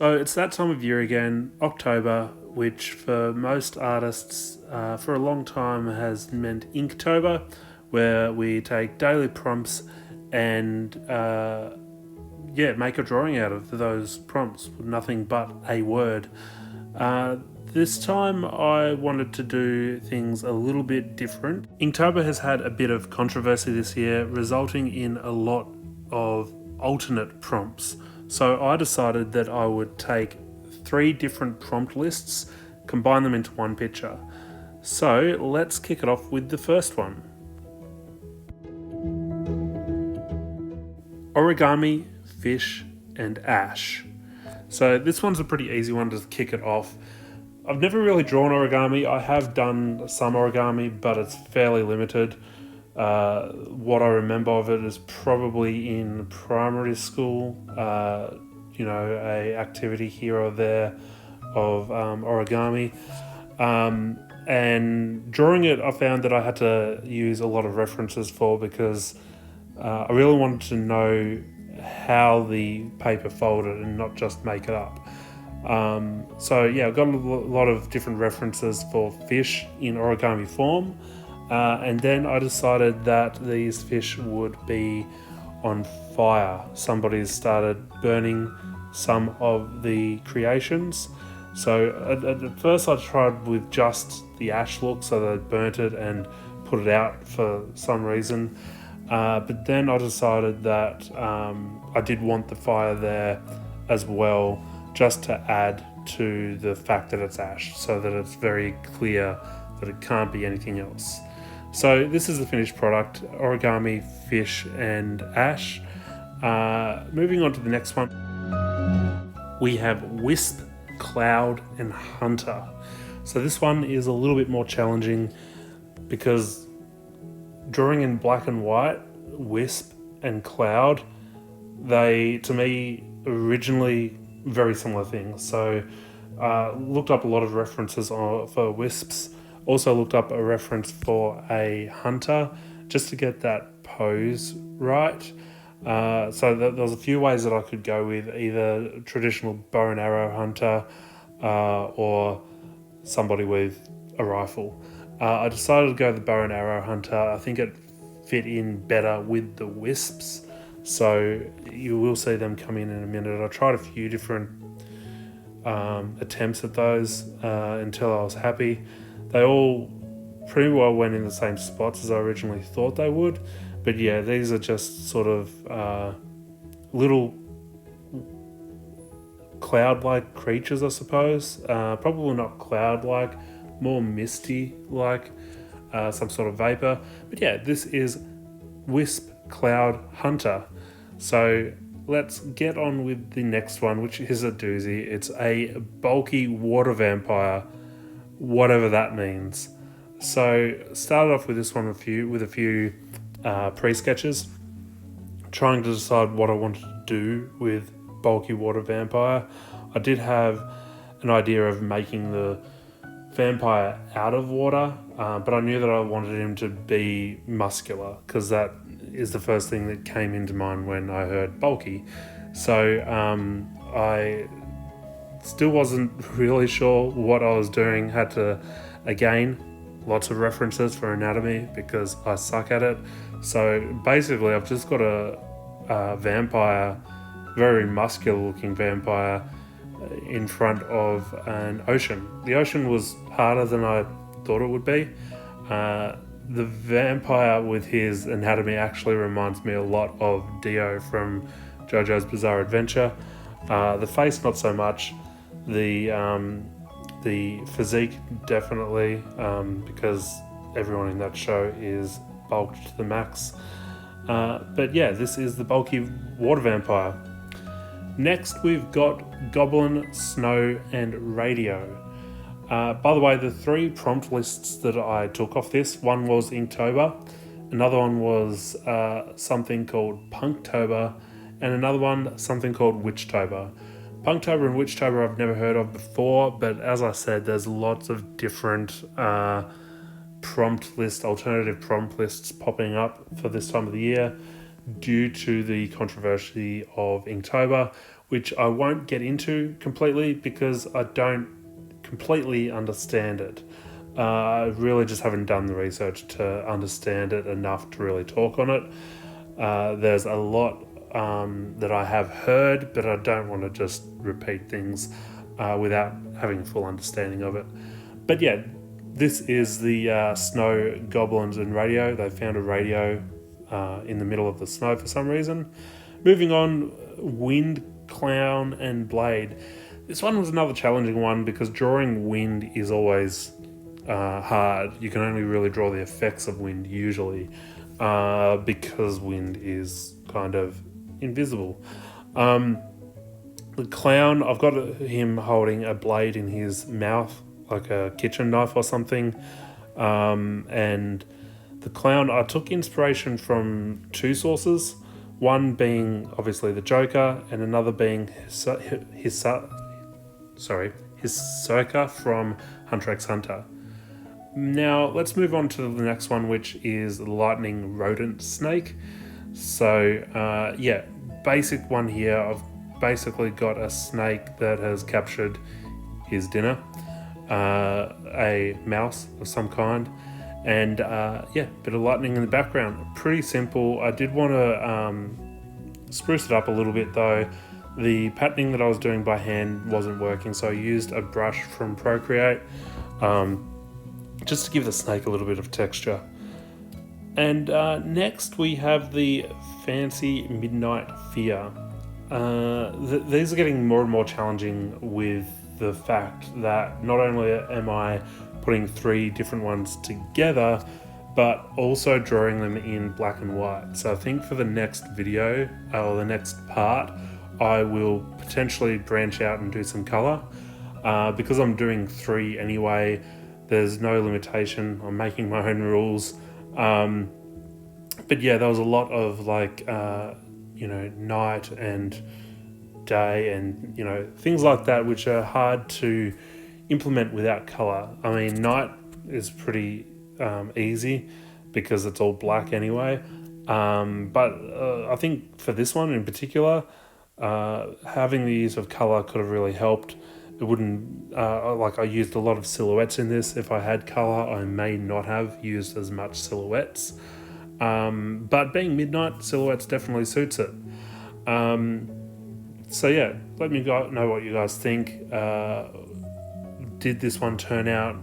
So it's that time of year again, October, which for most artists for a long time has meant Inktober, where we take daily prompts and make a drawing out of those prompts with nothing but a word. This time I wanted to do things a little bit different. Inktober has had a bit of controversy this year, resulting in a lot of alternate prompts. So I decided that I would take 3 different prompt lists, combine them into one picture. So let's kick it off with the first one. Origami Fish and Ash. So this one's a pretty easy one to kick it off. I've never really drawn origami. I have done some origami, but it's fairly limited. What I remember of it is probably in primary school, a activity here or there of origami. And drawing it, I found that I had to use a lot of references for because I really wanted to know how the paper folded and not just make it up. I've got a lot of different references for fish in origami form. And then I decided that these fish would be on fire. Somebody started burning some of the creations. So at first I tried with just the ash look, so they burnt it and put it out for some reason. But then I decided that I did want the fire there as well, just to add to the fact that it's ash, so that it's very clear that it can't be anything else. So this is the finished product, Origami Fish and Ash. Moving on to the next one, we have Wisp, Cloud and Hunter. So this one is a little bit more challenging because drawing in black and white, Wisp and Cloud, they, to me, originally very similar things. So looked up a lot of references for Wisps. Also looked up a reference for a hunter just to get that pose right. So there was a few ways that I could go with, either traditional bow and arrow hunter or somebody with a rifle. I decided to go the bow and arrow hunter. I think it fit in better with the wisps. So you will see them come in a minute. I tried a few different attempts at those until I was happy. They all pretty well went in the same spots as I originally thought they would. But yeah, these are just sort of little cloud-like creatures, I suppose. Probably not cloud-like, more misty-like, some sort of vapor. But yeah, this is Wisp Cloud Hunter. So let's get on with the next one, which is a doozy. It's a bulky water vampire, whatever that means. So started off with this one with a few pre-sketches, trying to decide what I wanted to do with bulky water vampire. I did have an idea of making the vampire out of water, but I knew that I wanted him to be muscular because that is the first thing that came into mind when I heard bulky. So I still wasn't really sure what I was doing. Had to, again, lots of references for anatomy because I suck at it. So basically I've just got a vampire, very muscular looking vampire in front of an ocean. The ocean was harder than I thought it would be. The vampire with his anatomy actually reminds me a lot of Dio from JoJo's Bizarre Adventure. The face not so much. The physique definitely, because everyone in that show is bulked to the max. But yeah, this is the bulky water vampire. Next, we've got Goblin, Snow, and Radio. By the way, the 3 prompt lists that I took off this, one was Inktober, another one was something called Punktober, and another one something called Witchtober. Punktober and Witchtober I've never heard of before, but as I said, there's lots of different alternative prompt lists popping up for this time of the year due to the controversy of Inktober, which I won't get into completely because I don't completely understand it. I really just haven't done the research to understand it enough to really talk on it. There's a lot that I have heard, but I don't want to just repeat things without having a full understanding of it. But yeah, this is the snow goblins and radio. They found a radio in the middle of the snow for some reason. Moving on, wind, clown, and blade. This one was another challenging one because drawing wind is always hard. You can only really draw the effects of wind usually because wind is kind of invisible. The clown, I've got him holding a blade in his mouth, like a kitchen knife or something. And the clown, I took inspiration from two sources. One being obviously the Joker, and another being Hisoka from Hunter x Hunter. Now let's move on to the next one, which is the lightning rodent snake. So yeah, basic one here. I've basically got a snake that has captured his dinner, a mouse of some kind, and yeah, bit of lightning in the background. Pretty simple. I did want to spruce it up a little bit though. The patterning that I was doing by hand wasn't working, so I used a brush from Procreate just to give the snake a little bit of texture. And next we have the fancy Midnight Fear. These are getting more and more challenging with the fact that not only am I putting 3 different ones together, but also drawing them in black and white. So I think for the next video, or the next part, I will potentially branch out and do some color. Because I'm doing 3 anyway, there's no limitation. I'm making my own rules. But yeah, there was a lot of like, night and day and, things like that, which are hard to implement without color. I mean, night is pretty easy because it's all black anyway. But I think for this one in particular, having the use of color could have really helped. It wouldn't, I used a lot of silhouettes in this. If I had color, I may not have used as much silhouettes. But being midnight, silhouettes definitely suits it. So yeah, let me know what you guys think. Did this one turn out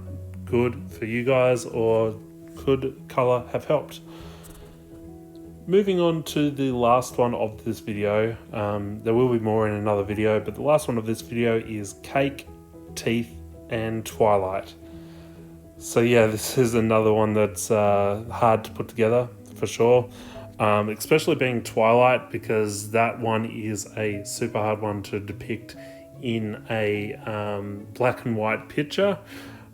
good for you guys, or could color have helped? Moving on to the last one of this video. There will be more in another video, but the last one of this video is Cake, Teeth, and Twilight. So yeah, this is another one that's hard to put together for sure. Especially being Twilight, because that one is a super hard one to depict in a black and white picture.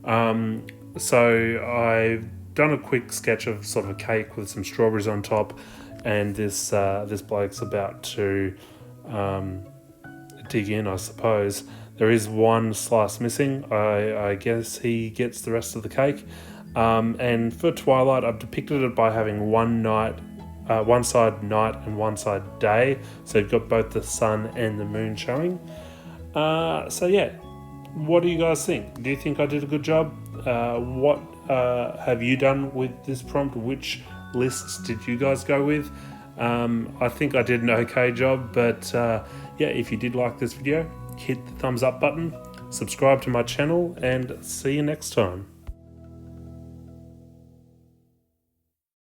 So I've done a quick sketch of sort of a cake with some strawberries on top, and this bloke's about to dig in, I suppose. There is one slice missing. I guess he gets the rest of the cake. And for Twilight, I've depicted it by having one side night and one side day. So you've got both the sun and the moon showing. So yeah, what do you guys think? Do you think I did a good job? What have you done with this prompt? Which lists did you guys go with? I think I did an okay job, but yeah, if you did like this video, hit the thumbs up button, subscribe to my channel, and see you next time.